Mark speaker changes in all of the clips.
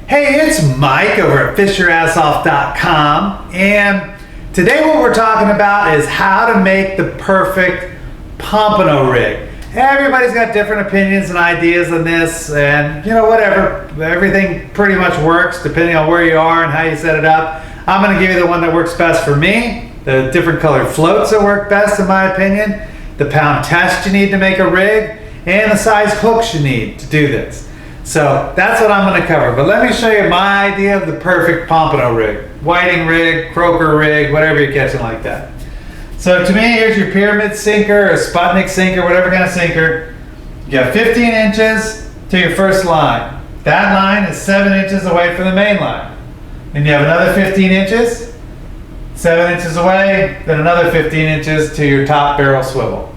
Speaker 1: Hey, it's Mike over at fishyourassoff.com, and today what we're talking about is how to make the perfect pompano rig. Everybody's got different opinions and ideas on this, and whatever, everything pretty much works depending on where you are and how you set it up. I'm going to give you the one that works best for me, the different colored floats that work best in my opinion, the pound test you need to make a rig, and the size hooks you need to do this. So that's what I'm going to cover, but let me show you my idea of the perfect pompano rig. Whiting rig, croaker rig, whatever you're catching like that. So to me, here's your pyramid sinker, or Sputnik sinker, whatever kind of sinker. You got 15 inches to your first line. That line is 7 inches away from the main line. Then you have another 15 inches, 7 inches away, then another 15 inches to your top barrel swivel.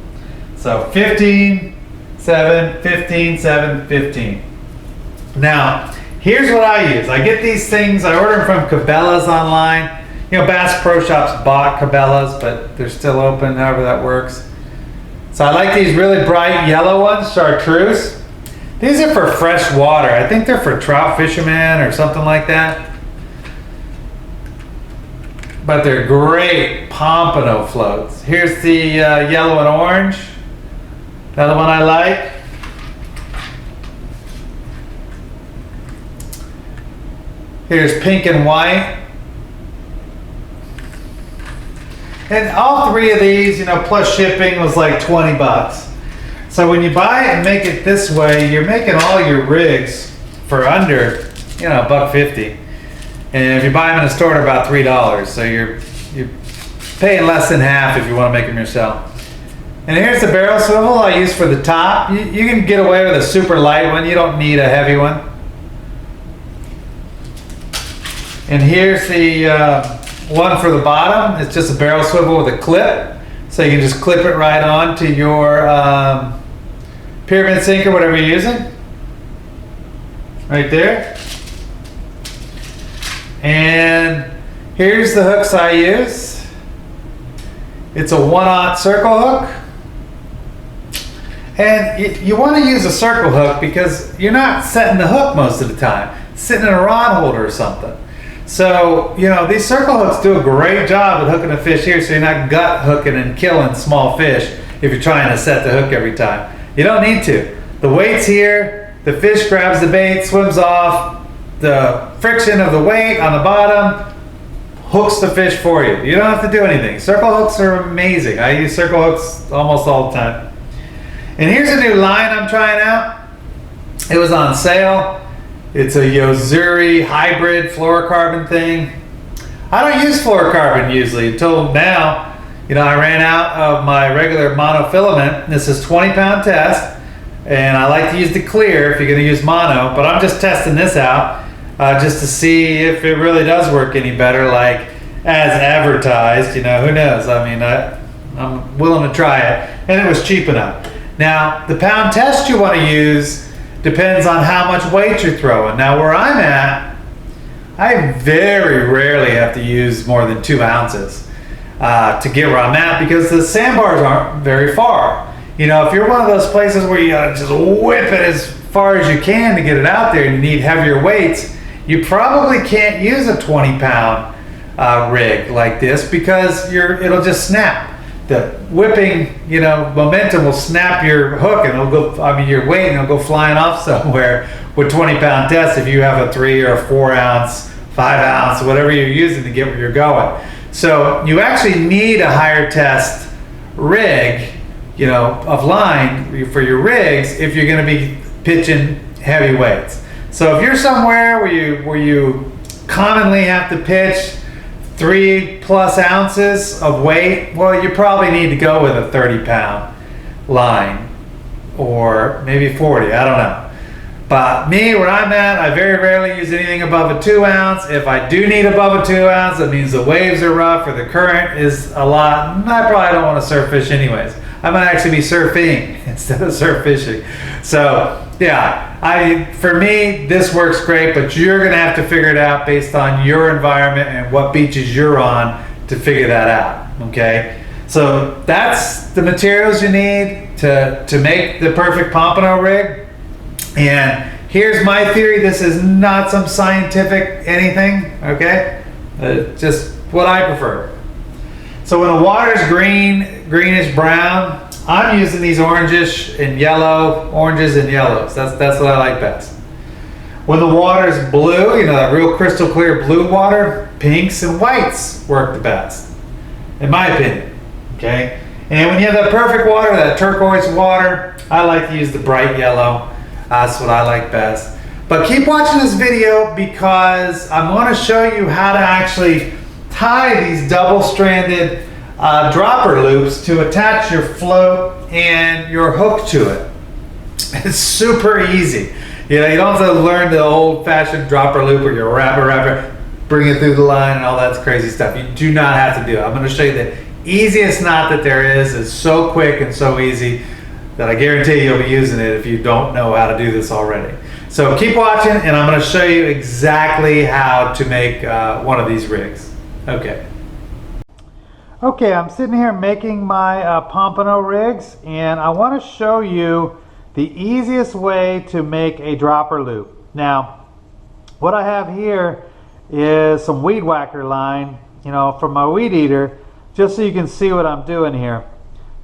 Speaker 1: So 15, 7, 15, 7, 15. Now, here's what I use. I get these things, I order them from Cabela's online. Bass Pro Shops bought Cabela's, but they're still open, however that works. So I like these really bright yellow ones, chartreuse. These are for fresh water. I think they're for trout fishermen or something like that. But they're great pompano floats. Here's the yellow and orange. Another one I like. Here's pink and white. And all three of these, plus shipping was like 20 bucks. So when you buy it and make it this way, you're making all your rigs for under, $1.50. And if you buy them in a store, they're about $3. So you're paying less than half if you want to make them yourself. And here's the barrel swivel I use for the top. You can get away with a super light one. You don't need a heavy one. And here's the one for the bottom. It's just a barrel swivel with a clip. So you can just clip it right on to your pyramid sinker, whatever you're using. Right there. And here's the hooks I use. It's a 1/0 circle hook. And you want to use a circle hook because you're not setting the hook most of the time. It's sitting in a rod holder or something. So, these circle hooks do a great job at hooking a fish here, so you're not gut hooking and killing small fish if you're trying to set the hook every time. You don't need to. The weight's here, the fish grabs the bait, swims off, the friction of the weight on the bottom hooks the fish for you. You don't have to do anything. Circle hooks are amazing. I use circle hooks almost all the time. And here's a new line I'm trying out. It was on sale. It's a Yozuri hybrid fluorocarbon thing. I don't use fluorocarbon usually until now. I ran out of my regular monofilament. This is 20-pound test, and I like to use the clear if you're going to use mono, but I'm just testing this out just to see if it really does work any better, like as advertised. Who knows? I mean, I'm willing to try it, and it was cheap enough. Now, the pound test you want to use depends on how much weight you're throwing. Now, where I'm at, I very rarely have to use more than 2 ounces to get where I'm at because the sandbars aren't very far. If you're one of those places where you gotta just whip it as far as you can to get it out there and you need heavier weights, you probably can't use a 20-pound rig like this because it'll just snap. The whipping, momentum will snap your hook and it'll go, your weight, and it'll go flying off somewhere with 20-pound tests if you have a 3 or 4 ounce, 5 ounce, whatever you're using to get where you're going. So you actually need a higher test rig, of line for your rigs if you're going to be pitching heavy weights. So if you're somewhere where you commonly have to pitch 3+ ounces of weight, well, you probably need to go with a 30-pound line or maybe 40, I don't know. But me, where I'm at, I very rarely use anything above a 2 ounce. If I do need above a 2 ounce, that means the waves are rough or the current is a lot. I probably don't want to surf fish anyways. I might actually be surfing instead of surf fishing. So yeah, for me, this works great, but you're gonna have to figure it out based on your environment and what beaches you're on to figure that out, okay? So that's the materials you need to make the perfect pompano rig. And Here's my theory. This is not some scientific anything, okay? Just what I prefer. So when the water's greenish brown, I'm using these oranges and yellows. That's what I like best. When the water's blue, you know, that real crystal clear blue water, pinks and whites work the best, in my opinion, okay? And when you have that perfect water, that turquoise water, I like to use the bright yellow. That's what I like best. But keep watching this video because I'm going to show you how to actually tie these double-stranded dropper loops to attach your float and your hook to it. It's super easy. You know, you don't have to learn the old-fashioned dropper loop where you wrap, bring it through the line and all that crazy stuff. You do not have to do it. I'm going to show you the easiest knot that there is. It's so quick and so easy that I guarantee you'll be using it if you don't know how to do this already. So keep watching and I'm going to show you exactly how to make one of these rigs. Okay, I'm sitting here making my pompano rigs, and I want to show you the easiest way to make a dropper loop. Now, what I have here is some weed whacker line, you know, from my weed eater, just so you can see what I'm doing here.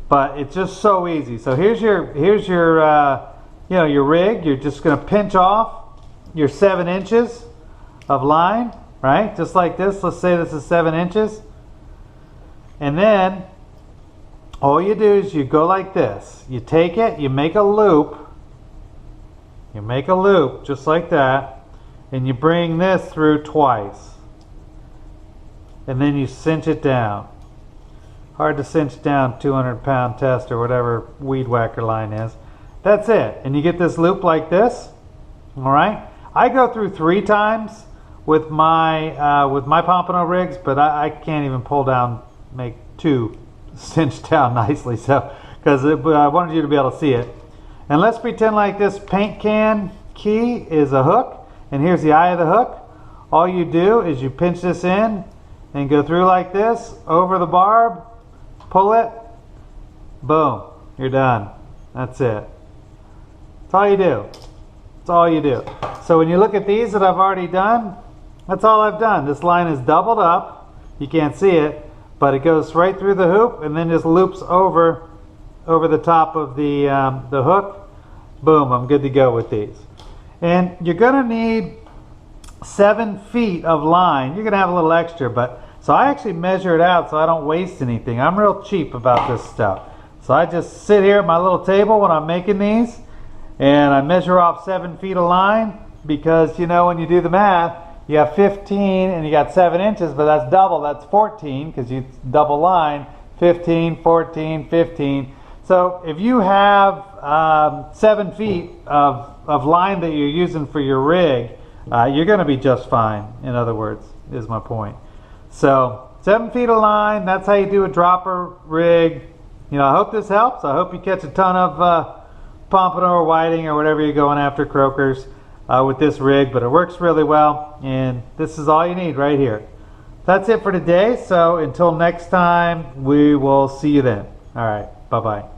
Speaker 1: But it's just so easy. So here's your you know, your rig. You're just going to pinch off your 7 inches of line, right? Just like this. Let's say this is 7 inches. And then all you do is you go like this. You take it, you make a loop. You make a loop just like that. And you bring this through twice. And then you cinch it down. Hard to cinch down 200-pound test or whatever weed whacker line is. That's it. And you get this loop like this. All right. I go through 3 times with my pompano rigs, but I can't even make 2 cinched down nicely. So because I wanted you to be able to see it. And let's pretend like this paint can key is a hook, and here's the eye of the hook. All you do is you pinch this in and go through like this over the barb, pull it, boom, you're done. That's it. That's all you do. That's all you do. So when you look at these that I've already done, that's all I've done. This line is doubled up. You can't see it, but it goes right through the hoop and then just loops over the top of the hook. Boom, I'm good to go with these. And you're gonna need 7 feet of line. You're gonna have a little extra, but so I actually measure it out so I don't waste anything. I'm real cheap about this stuff. So I just sit here at my little table when I'm making these, and I measure off 7 feet of line because, you know, when you do the math, you have 15 and you got 7 inches, but that's double, that's 14 because you double line, 15, 14, 15. So if you have 7 feet of line that you're using for your rig, you're going to be just fine, in other words, is my point. So 7 feet of line, that's how you do a dropper rig. You know, I hope this helps. I hope you catch a ton of pompano or whiting or whatever you're going after, croakers, with this rig, but it works really well, and this is all you need right here. That's it for today, so until next time, we will see you then. All right, bye-bye.